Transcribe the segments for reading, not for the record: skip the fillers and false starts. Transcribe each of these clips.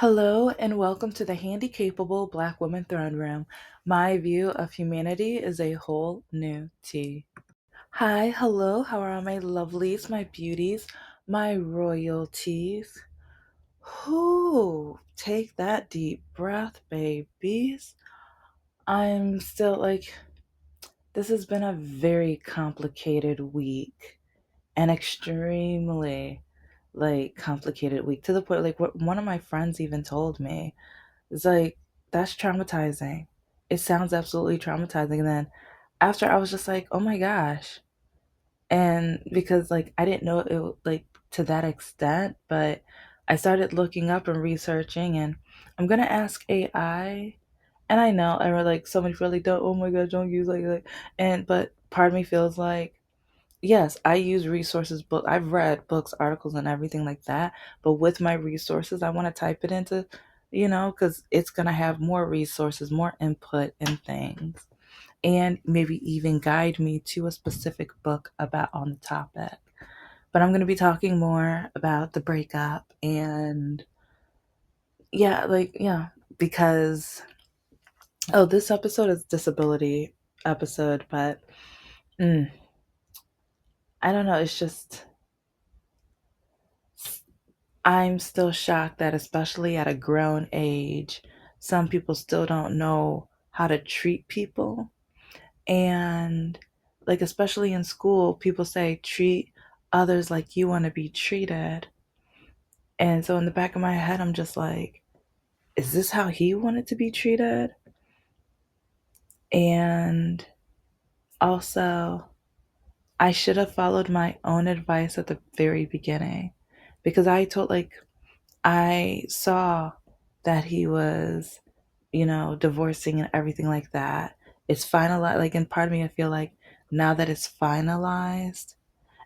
Hello and welcome to the Handicapable Black Woman Throne Room. My view of humanity is a whole new tea. Hi, hello, how are all my lovelies, my beauties, my royalties? Whoo, take that deep breath, babies. I'm still this has been a very complicated week, an extremely complicated week to the point what one of my friends even told me. It's like, that's traumatizing. It sounds absolutely traumatizing. And then after I was just like, oh my gosh. And because I didn't know to that extent, but I started looking up and researching and I'm gonna ask AI. And I know I really so many people don't, oh my god, don't use like and but part of me feels like yes, I use resources, book I've read books, articles, and everything like that. But with my resources, I want to type it into, because it's gonna have more resources, more input and things, and maybe even guide me to a specific book about on the topic. But I'm gonna be talking more about the breakup and yeah, because this episode is disability episode, but mm, I don't know. It's just I'm still shocked that, especially at a grown age, some people still don't know how to treat people. And, especially in school, people say, treat others like you want to be treated. And so, in the back of my head, I'm just like, is this how he wanted to be treated? And also, I should have followed my own advice at the very beginning because I saw that he was, divorcing and everything like that. It's finalized. And part of me, I feel like now that it's finalized,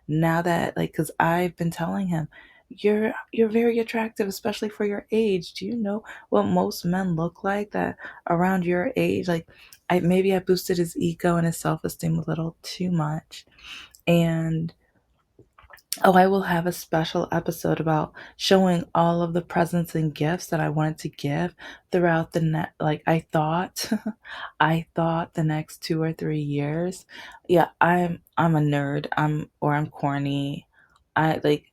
now that because I've been telling him, you're very attractive, especially for your age. Do you know what most men look like that around your age? I boosted his ego and his self esteem a little too much, and oh, I will have a special episode about showing all of the presents and gifts that I wanted to give throughout the I thought I thought the next 2 or 3 years. Yeah, I'm a nerd. I'm corny. I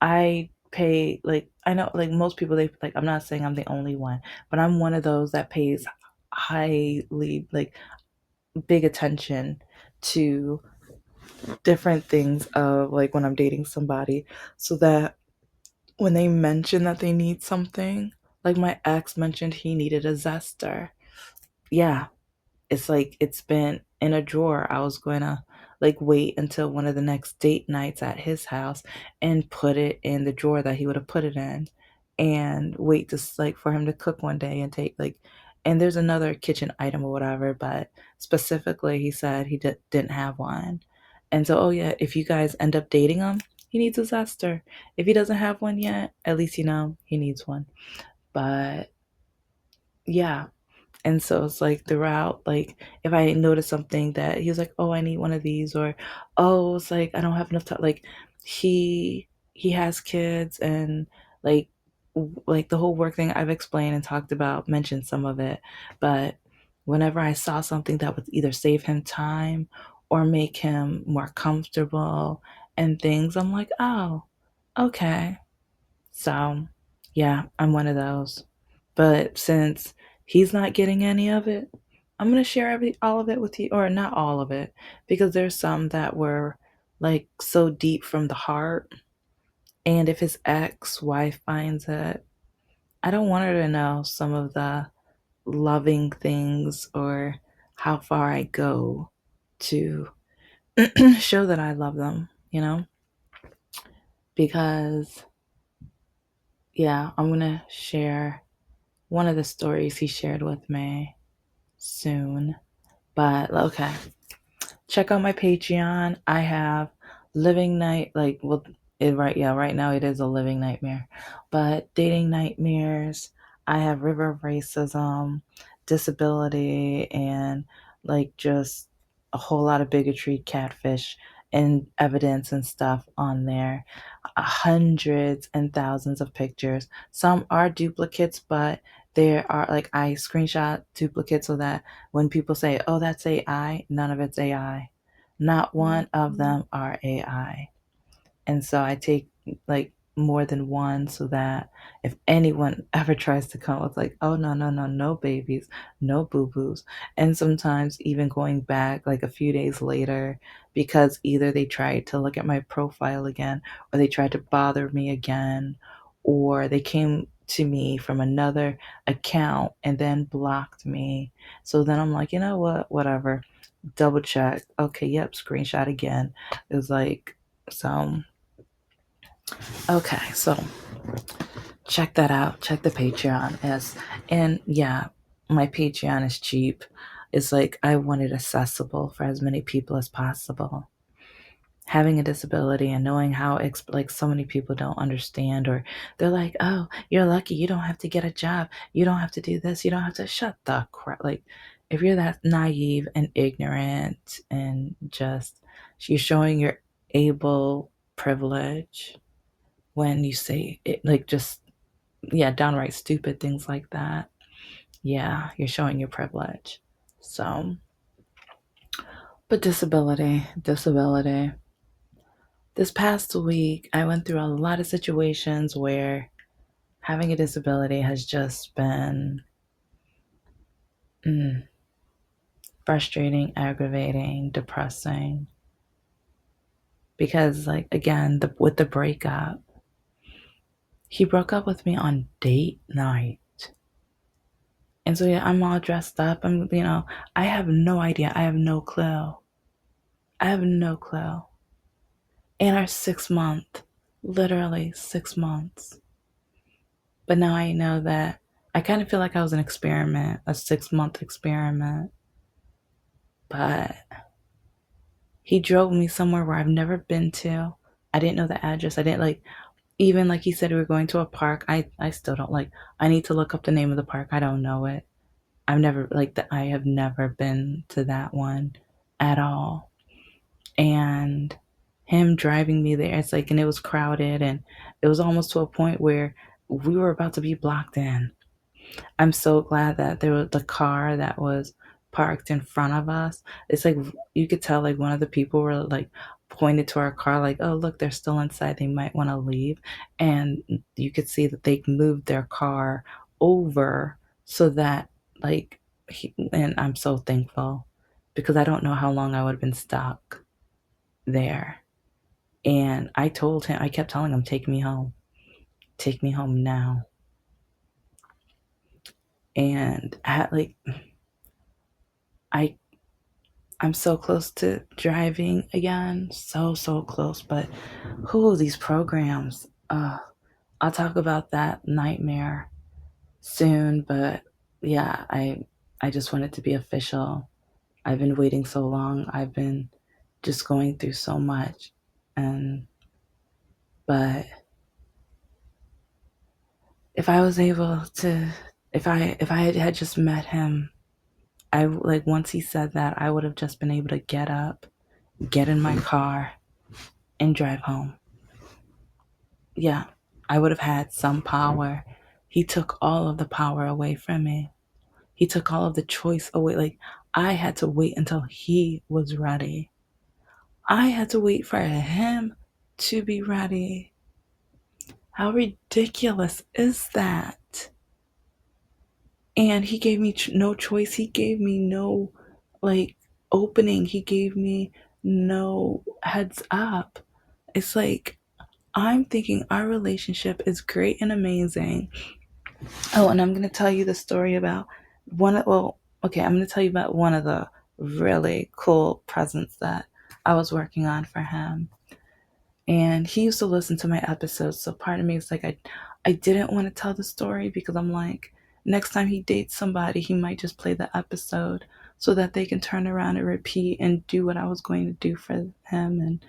I pay I know most people they I'm not saying I'm the only one, but I'm one of those that pays highly big attention to different things of when I'm dating somebody so that when they mention that they need something, like my ex mentioned he needed a zester. Yeah, it's it's been in a drawer. I was going to wait until one of the next date nights at his house and put it in the drawer that he would have put it in and wait to for him to cook one day and take and there's another kitchen item or whatever, but specifically he said he didn't have one. And so, oh yeah, if you guys end up dating him, he needs a zester. If he doesn't have one yet, at least he needs one. But yeah, and so it's throughout, if I notice something that he was like, oh, I need one of these, or oh, it's I don't have enough time. He has kids and like the whole work thing I've explained and talked about, mentioned some of it. But whenever I saw something that would either save him time or make him more comfortable and things, I'm like, oh, okay. So yeah, I'm one of those. But since he's not getting any of it, I'm gonna share all of it with you, or not all of it, because there's some that were so deep from the heart. And if his ex-wife finds it, I don't want her to know some of the loving things or how far I go to show that I love them, Because yeah, I'm gonna share one of the stories he shared with me soon. But okay, check out my Patreon. I have living night right now it is a living nightmare. But dating nightmares, I have river of racism, disability, and just a whole lot of bigotry, catfish, and evidence and stuff on there, hundreds and thousands of pictures. Some are duplicates, but there are, like, I screenshot duplicates so that when people say, oh, that's AI, none of it's AI. Not one of them are AI. And so I take like more than one so that if anyone ever tries to come with like, oh no, no, no, no babies, no boo-boos. And sometimes even going back like a few days later because either they tried to look at my profile again or they tried to bother me again or they came to me from another account and then blocked me. So then I'm like, you know what, whatever. Double check. Okay, yep, screenshot again. It was like some. Okay, so check that out. Check the Patreon. And yeah, my Patreon is cheap. It's like I want it accessible for as many people as possible. Having a disability and knowing how like so many people don't understand, or they're like, "Oh, you're lucky. You don't have to get a job. You don't have to do this. You don't have to shut the crap." Like, if you're that naive and ignorant and just you're showing your able privilege when you say it, like, just, yeah, downright stupid things like that. Yeah, you're showing your privilege. So, but disability. This past week, I went through a lot of situations where having a disability has just been mm, frustrating, aggravating, depressing. Because, like, again, with the breakup, he broke up with me on date night. And so, yeah, I'm all dressed up. I have no idea. I have no clue. I have no clue. In our 6 month, literally 6 months. But now I know that I kind of feel like I was an experiment, a 6 month experiment. But he drove me somewhere where I've never been to. I didn't know the address. I didn't like, even like he said we were going to a park. I still don't like, I need to look up the name of the park. I don't know it. I have never been to that one at all. And him driving me there, it's like, and it was crowded and it was almost to a point where we were about to be blocked in. I'm so glad that there was the car that was parked in front of us. It's like you could tell like one of the people were like pointed to our car like, oh look, they're still inside, they might want to leave. And you could see that they moved their car over so that, like, and I'm so thankful because I don't know how long I would have been stuck there. And I kept telling him, take me home. Take me home now. And I I'm so close to driving again. So close. But these programs. I'll talk about that nightmare soon, but yeah, I just want it to be official. I've been waiting so long. I've been just going through so much. And but if I was able to, if I had just met him, I like, once he said that, I would have just been able to get up, get in my car, and drive home. Yeah, I would have had some power. He took all of the power away from me. He took all of the choice away. Like, I had to wait until he was ready. I had to wait for him to be ready. How ridiculous is that? And he gave me no choice. He gave me no, like, opening. He gave me no heads up. It's like, I'm thinking our relationship is great and amazing. Oh, and I'm going to tell you the story about I'm going to tell you about one of the really cool presents that I was working on for him. And he used to listen to my episodes, so part of me is like, I didn't want to tell the story because I'm like, next time he dates somebody, he might just play the episode so that they can turn around and repeat and do what I was going to do for him. And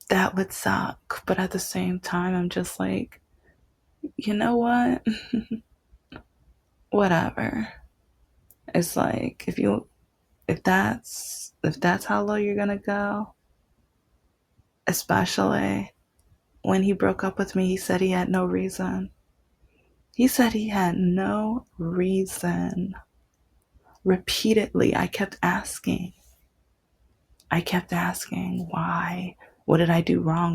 that would suck. But at the same time, I'm just like, you know what? Whatever. It's like, if that's how low you're gonna go, Especially when he broke up with me, he said he had no reason. He said he had no reason. Repeatedly, I kept asking, why? What did I do wrong?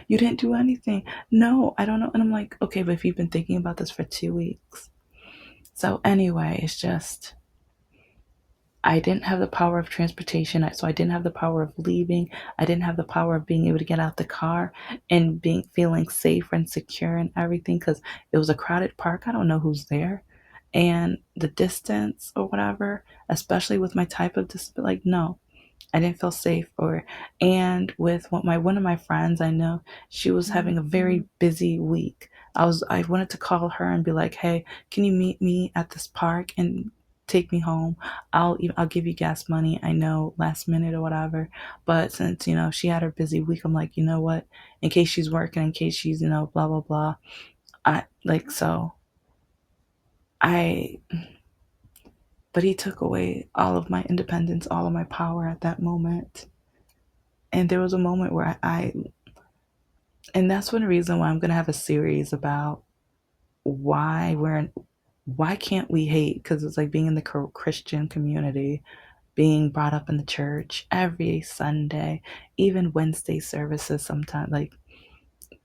You didn't do anything. No, I don't know. And I'm like, okay, but if you've been thinking about this for 2 weeks. So, anyway, it's just, I didn't have the power of transportation. So I didn't have the power of leaving. I didn't have the power of being able to get out the car and feeling safe and secure and everything because it was a crowded park. I don't know who's there. And the distance or whatever, especially with my type of disability, like, no, I didn't feel safe. And with one of my friends, I know she was having a very busy week. I wanted to call her and be like, hey, can you meet me at this park and take me home? I'll give you gas money. I know last minute or whatever, but since she had her busy week, I'm like, you know what? In case she's working, in case she's blah blah blah. I like so I. But he took away all of my independence, all of my power at that moment. And there was a moment where and that's one reason why I'm going to have a series about why can't we hate? Because it's like being in the Christian community, being brought up in the church every Sunday, even Wednesday services sometimes. Like,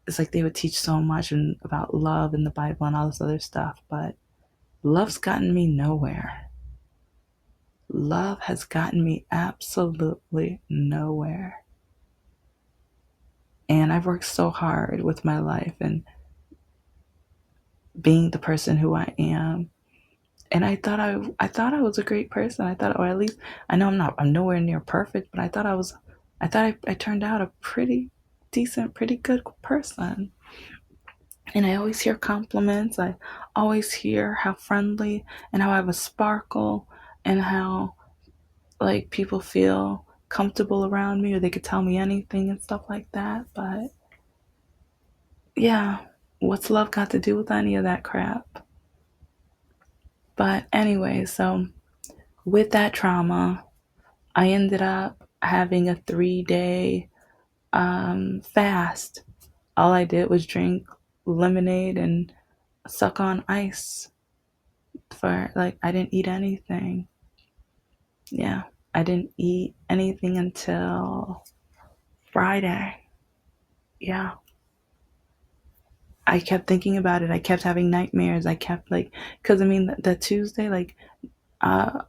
it's like they would teach so much about love in the Bible and all this other stuff, but love's gotten me nowhere. Love has gotten me absolutely nowhere. And I've worked so hard with my life and being the person who I am. And I thought I was a great person. I thought, or at least I know I'm nowhere near perfect, but I turned out a pretty decent, pretty good person. And I always hear compliments. I always hear how friendly and how I have a sparkle and how like people feel comfortable around me or they could tell me anything and stuff like that. But yeah, what's love got to do with any of that crap? But anyway, so with that trauma, I ended up having a 3 day fast. All I did was drink lemonade and suck on ice for like, I didn't eat anything. Yeah, I didn't eat anything until Friday. Yeah. I kept thinking about it. I kept having nightmares. I kept like, because I mean, the Tuesday, like, uh,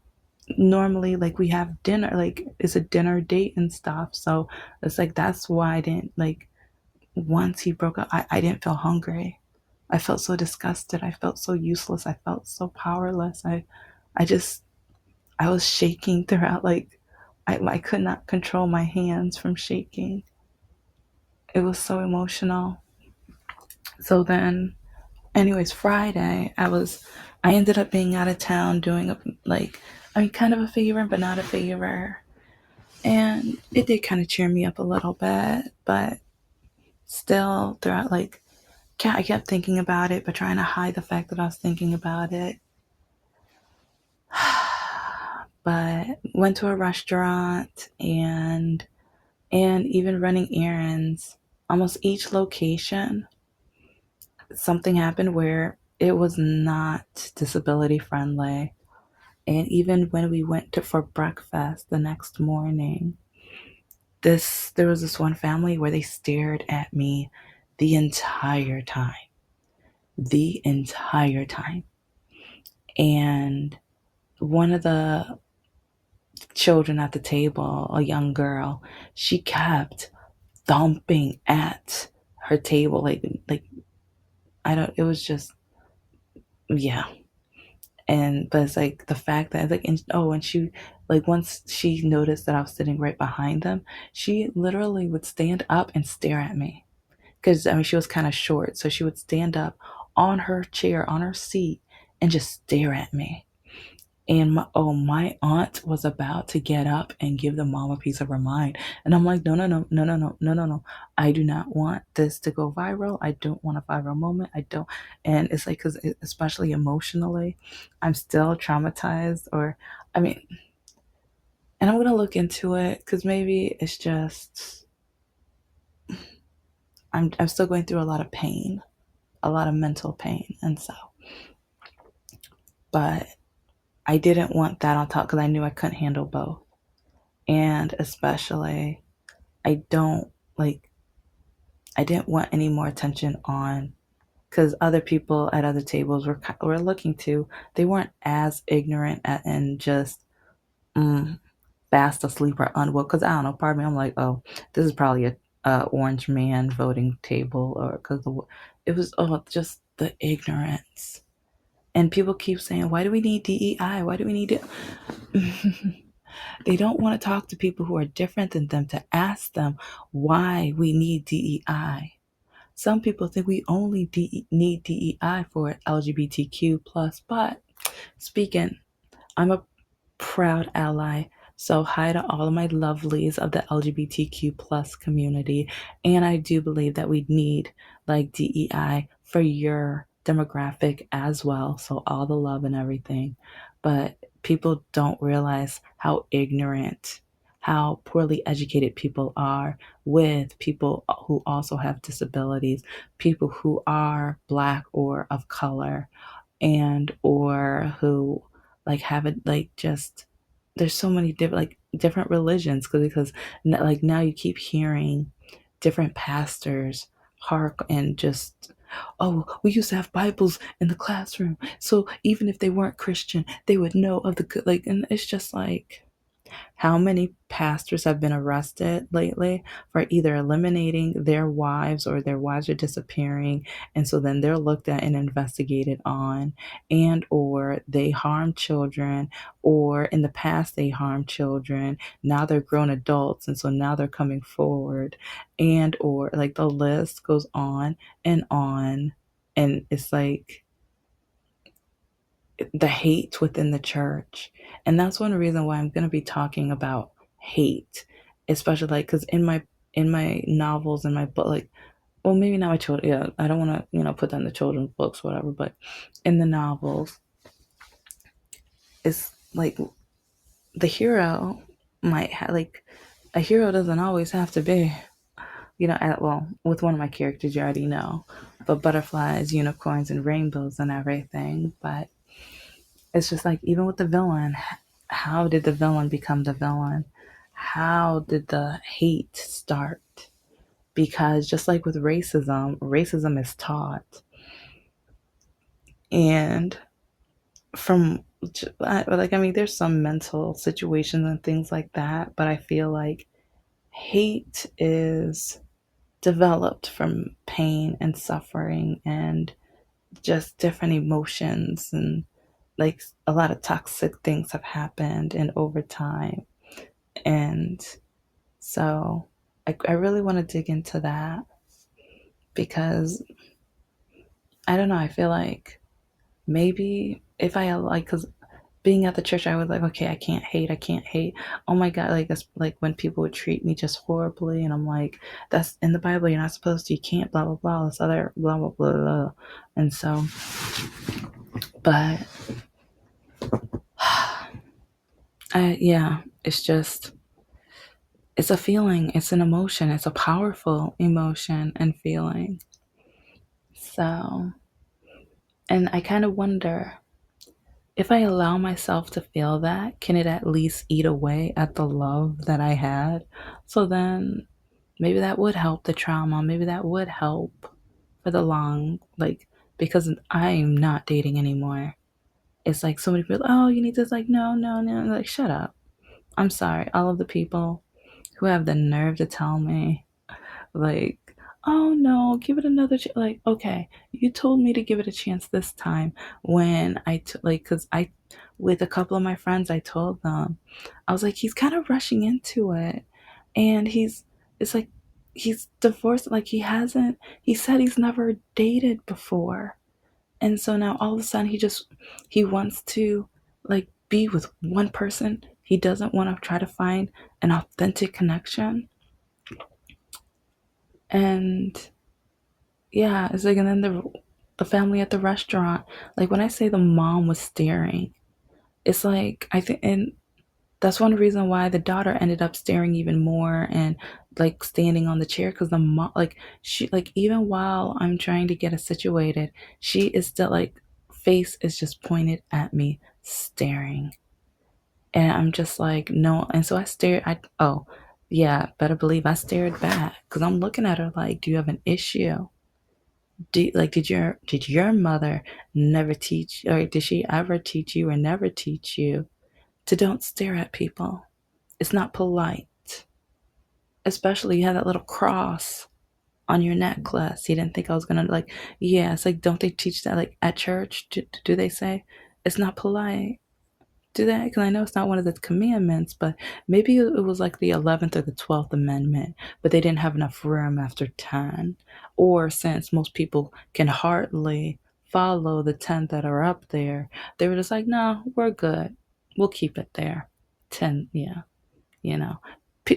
normally like we have dinner, like it's a dinner date and stuff. So it's like that's why I didn't like once he broke up, I didn't feel hungry. I felt so disgusted. I felt so useless. I felt so powerless. I just I was shaking throughout like I could not control my hands from shaking. It was so emotional. So then anyways, Friday I ended up being out of town doing like I mean kind of a favor but not a favor. And it did kind of cheer me up a little bit, but still throughout like I kept thinking about it but trying to hide the fact that I was thinking about it. But went to a restaurant and even running errands. Almost each location something happened where it was not disability friendly. And even when we went to for breakfast the next morning, there was this one family where they stared at me the entire time. The entire time. And one of the children at the table, a young girl, she kept thumping at her table like I don't it was just yeah. And but it's like the fact that like and she like once she noticed that I was sitting right behind them, she literally would stand up and stare at me. Because I mean she was kind of short, so she would stand up on her chair, on her seat, and just stare at me. And my aunt was about to get up and give the mom a piece of her mind. And I'm like, no, no, no, no, no, no, no, no, no. I do not want this to go viral. I don't want a viral moment. I don't. And it's like, because especially emotionally, I'm still traumatized. Or, I mean, and I'm going to look into it because maybe it's just I'm still going through a lot of pain, a lot of mental pain. And so, but I didn't want that on top because I knew I couldn't handle both. And especially, I don't like, I didn't want any more attention on, because other people at other tables were looking to, they weren't as ignorant and just mm, fast asleep or unwoke. Because I don't know, part of me, I'm like, oh, this is probably a orange man voting table, or because it was just the ignorance. And people keep saying, why do we need DEI? Why do we need it? They don't want to talk to people who are different than them to ask them why we need DEI. Some people think we only need DEI for LGBTQ plus, but speaking, I'm a proud ally. So hi to all of my lovelies of the LGBTQ plus community. And I do believe that we need like DEI for your demographic as well. So all the love and everything. But people don't realize how ignorant, how poorly educated people are with people who also have disabilities, people who are Black or of color, and or who like have it like just, there's so many different like different religions, because like now you keep hearing different pastors hark and just, oh, we used to have Bibles in the classroom, so even if they weren't Christian they would know of the good, like, and it's just like, how many pastors have been arrested lately for either eliminating their wives, or their wives are disappearing, and so then they're looked at and investigated on, and or they harm children, or in the past they harmed children, now they're grown adults and so now they're coming forward, and or like the list goes on and on. And it's like the hate within the church. And that's one reason why I'm going to be talking about hate, especially like, because in my novels and my book, like, well, maybe not my children, yeah, I don't want to put that in the children's books, whatever, but in the novels, it's like the hero might have like, a hero doesn't always have to be, well, with one of my characters you already know, but butterflies, unicorns, and rainbows and everything. But it's just like, even with the villain, how did the villain become the villain? How did the hate start? Because just like with racism is taught. And from, like, I mean, there's some mental situations and things like that, but I feel like hate is developed from pain and suffering and just different emotions, and like a lot of toxic things have happened and over time. And so I really want to dig into that, because I don't know, I feel like maybe if I like, because being at the church, I was like, okay, I can't hate. Oh my God, like that's like when people would treat me just horribly, and I'm like, that's in the Bible, you're not supposed to, you can't, blah blah blah, this other blah blah blah blah. And so, but yeah, it's just, it's a feeling, it's an emotion, it's a powerful emotion and feeling. So, and I kind of wonder, if I allow myself to feel that, can it at least eat away at the love that I had? So then maybe that would help the trauma. Maybe that would help for the long, like, because I'm not dating anymore. It's like so many people, oh, you need this. Like, no, no, no. Like, shut up. I'm sorry. All of the people who have the nerve to tell me, like, oh no, give it another like, okay, you told me to give it a chance this time, when like, because I, with a couple of my friends, I told them, I was like, he's kind of rushing into it, and it's like, he's divorced, like he said he's never dated before, and so now all of a sudden he wants to like be with one person. He doesn't want to try to find an authentic connection. And yeah, it's like, and then the family at the restaurant, like when I say the mom was staring, it's like, I think, and That's one reason why the daughter ended up staring even more and like standing on the chair because the mom, like she, like even while I'm trying to get it situated, she is still like face is just pointed at me, staring, and I'm just like no, and so I stared. Yeah, better believe I stared back because I'm looking at her like, do you have an issue? Did your mother never teach, or did she ever teach you, or never teach you to don't stare at people? It's not polite. Especially you had that little cross on your necklace. You didn't think I was gonna like, yeah, it's like, don't they teach that like at church? Do they say it's not polite? Do they? Because I know it's not one of the commandments, but maybe it was like the 11th or the 12th Amendment, but they didn't have enough room after 10. Or since most people can hardly follow the 10 that are up there, they were just like, no, we're good. We'll keep it there. 10, yeah, you know.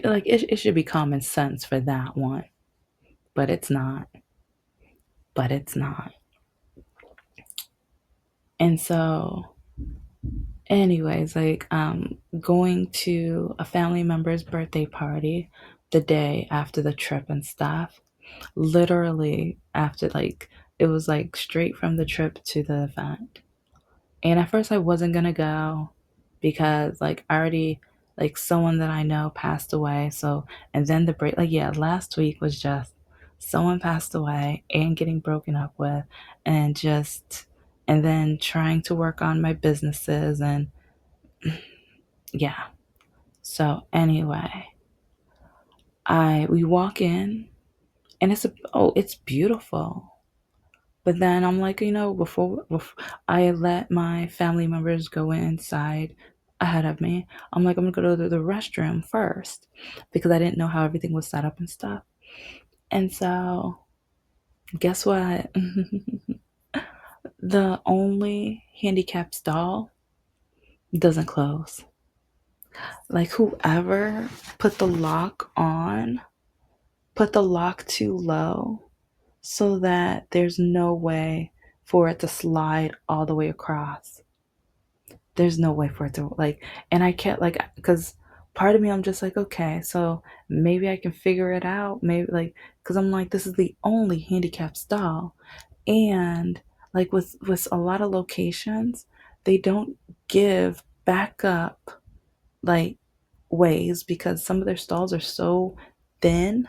Like it should be common sense for that one, but it's not. But it's not. And so, anyways, like going to a family member's birthday party the day after the trip and stuff. Literally after, like, it was like straight from the trip to the event. And at first I wasn't gonna go because like I already, like, someone that I know passed away. So, and then the break, like, yeah, last week was just someone passed away and getting broken up with, and just, and then trying to work on my businesses, and yeah. So anyway, I we walk in, and it's beautiful. But then I'm like, before I let my family members go inside ahead of me, I'm like, I'm gonna go to the restroom first because I didn't know how everything was set up and stuff. And so, guess what? The only handicap stall doesn't close. Like, whoever put the lock on, put the lock too low so that there's no way for it to slide all the way across. There's no way for it to, like, and I can't, like, because part of me, I'm just like, okay, so maybe I can figure it out, maybe, like, because I'm like, this is the only handicap stall. And like with a lot of locations, they don't give backup, like, ways, because some of their stalls are so thin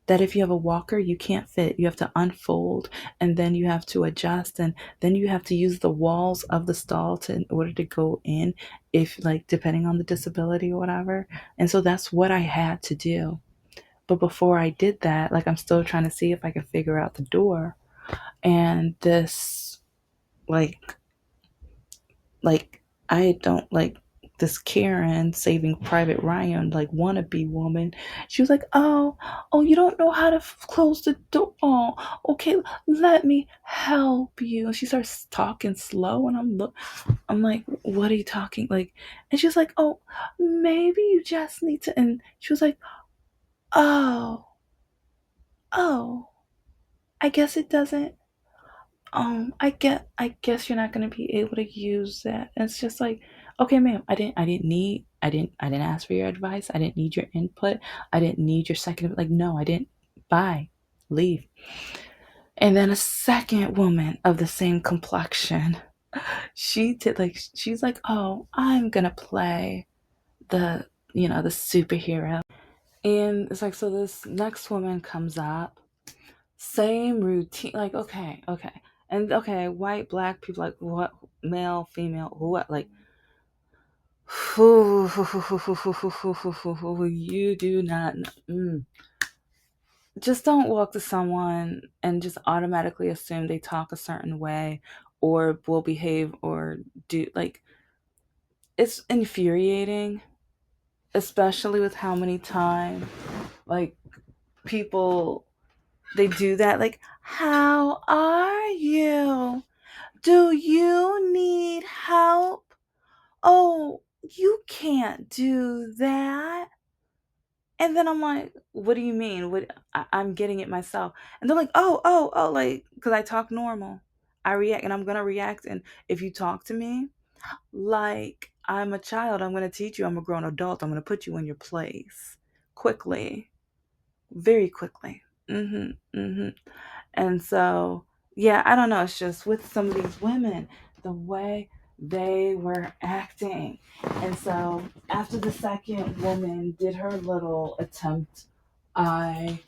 that if you have a walker, you can't fit. You have to unfold, and then you have to adjust, and then you have to use the walls of the stall to, in order to go in, if, like, depending on the disability or whatever. And so that's what I had to do. But before I did that, like, I'm still trying to see if I can figure out the door. And this, like, like I don't like this Karen Saving Private Ryan, like, wannabe woman. She was like, "Oh, you don't know how to close the door. Oh, okay, let me help you." And she starts talking slow, and I'm like, "What are you talking like?" And she was like, "Oh, maybe you just need to." And she was like, "Oh, oh, I guess it doesn't. I guess you're not gonna be able to use that." And it's just like, okay, ma'am, I didn't ask for your advice. I didn't need your input. I didn't need your second, like, no, I didn't. Bye. Leave. And then a second woman of the same complexion, she's like, "Oh, I'm gonna play the the superhero." And it's like, so this next woman comes up, same routine, like, okay, okay, and okay, white, black people, like, what, male, female, what, like, you do not just don't walk to someone and just automatically assume they talk a certain way or will behave or do, like, it's infuriating, especially with how many times, like, people, they do that, like, how are you? Do you need help? Oh, you can't do that. And then I'm like, what do you mean? I'm getting it myself. And they're like, oh, like, because I talk normal. I react, and I'm going to react. And if you talk to me like I'm a child. I'm going to teach you. I'm a grown adult. I'm going to put you in your place quickly, very quickly. And so, yeah, I don't know. It's just with some of these women, the way they were acting. And so, after the second woman did her little attempt, I,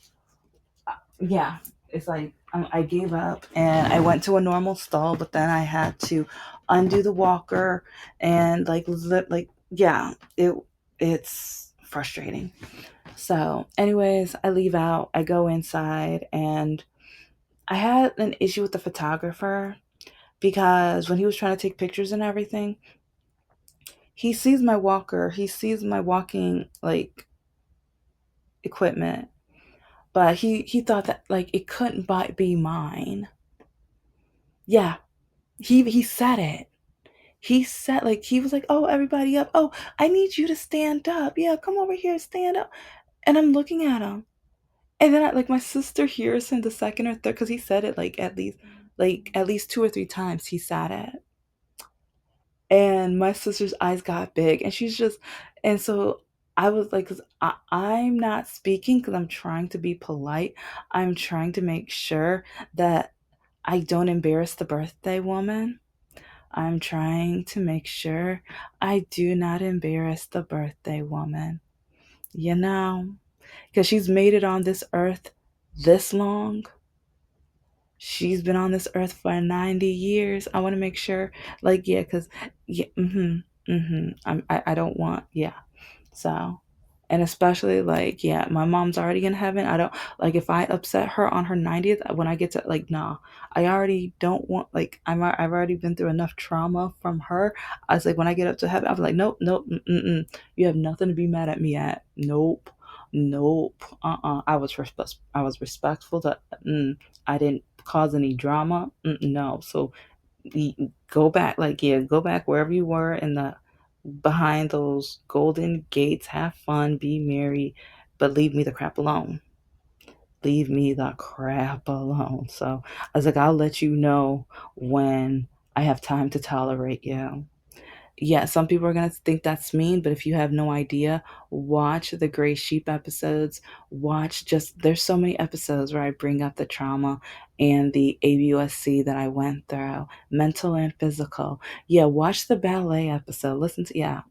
yeah, it's like I gave up and I went to a normal stall, but then I had to undo the walker and yeah, it's frustrating. So, anyways, I leave out, I go inside, and I had an issue with the photographer because when he was trying to take pictures and everything, he sees my walker, he sees my walking like equipment, but he thought that like it couldn't be mine. Yeah, he said it. He said like he was like, "Oh, everybody up. Oh, I need you to stand up. Yeah, come over here, stand up." And I'm looking at him. And then like my sister hears him the second or third, because he said it like at least two or three times he said it. And my sister's eyes got big, and she's just, and so I was like, because I'm not speaking because I'm trying to be polite. I'm trying to make sure that I don't embarrass the birthday woman. I'm trying to make sure I do not embarrass the birthday woman, you know, because she's made it on this earth this long. She's been on this earth for 90 years. I want to make sure, like, yeah, because, yeah, I don't want, yeah. So, and especially like, yeah, my mom's already in heaven. I don't like if I upset her on her 90th when I get to like, nah, I already don't want like I've already been through enough trauma from her. I was like, when I get up to heaven, I was like, nope, nope, you have nothing to be mad at me at. Nope, nope, I was respectful to, I didn't cause any drama. No, so go back, like yeah, go back wherever you were in the behind those golden gates, have fun, be merry, but leave me the crap alone. Leave me the crap alone. So I was like, I'll let you know when I have time to tolerate you. Yeah, some people are going to think that's mean, but if you have no idea, watch the Gray Sheep episodes. Watch just, there's so many episodes where I bring up the trauma and the ABUSC that I went through, mental and physical. Yeah, watch the ballet episode. Listen to, yeah,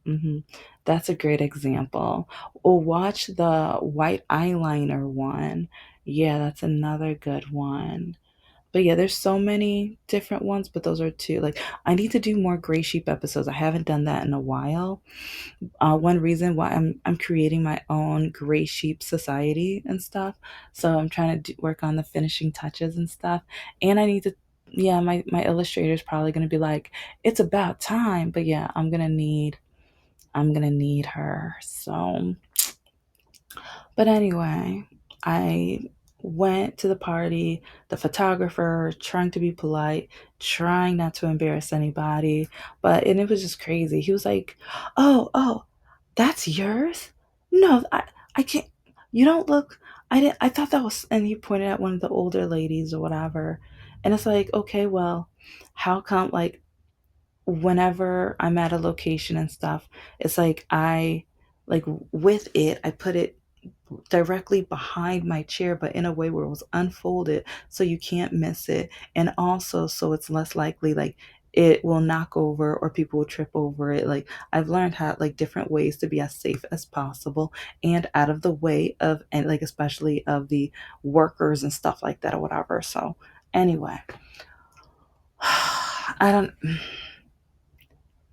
that's a great example. Or watch the white eyeliner one. Yeah, that's another good one. But yeah, there's so many different ones, but those are two. Like, I need to do more Gray Sheep episodes. I haven't done that in a while. One reason why I'm creating my own Gray Sheep society and stuff. So I'm trying to work on the finishing touches and stuff. And I need to, yeah, my illustrator is probably gonna be like, it's about time. But yeah, I'm gonna need her. So but anyway, I went to the party, the photographer, trying to be polite, trying not to embarrass anybody, but and it was just crazy. He was like, "Oh, that's yours? No, I can't. You don't look. I didn't. I thought that was." And he pointed at one of the older ladies or whatever, and it's like, okay, well, how come like whenever I'm at a location and stuff, it's like like with it, I put it directly behind my chair, but in a way where it was unfolded so you can't miss it. And also, so it's less likely like it will knock over or people will trip over it. Like I've learned how like different ways to be as safe as possible and out of the way of, and like especially of the workers and stuff like that or whatever. So anyway, I don't,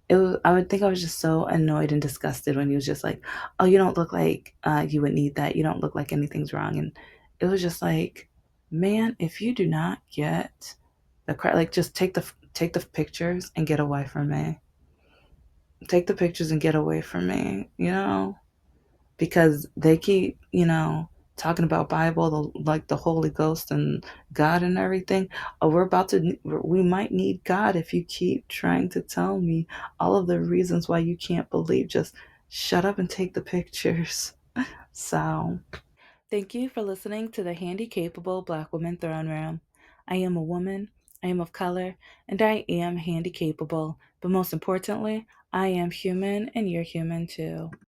it was, I would think I was just so annoyed and disgusted when he was just like, "Oh, you don't look like you would need that. You don't look like anything's wrong." And it was just like, man, if you do not get the like, just take the pictures and get away from me. Take the pictures and get away from me. You know, because they keep, talking about Bible, like the Holy Ghost and God and everything. Oh, we might need God if you keep trying to tell me all of the reasons why you can't believe. Just shut up and take the pictures. So, thank you for listening to the Handicapable Black Woman Throne Room. I am a woman, I am of color, and I am handy capable. But most importantly, I am human and you're human too.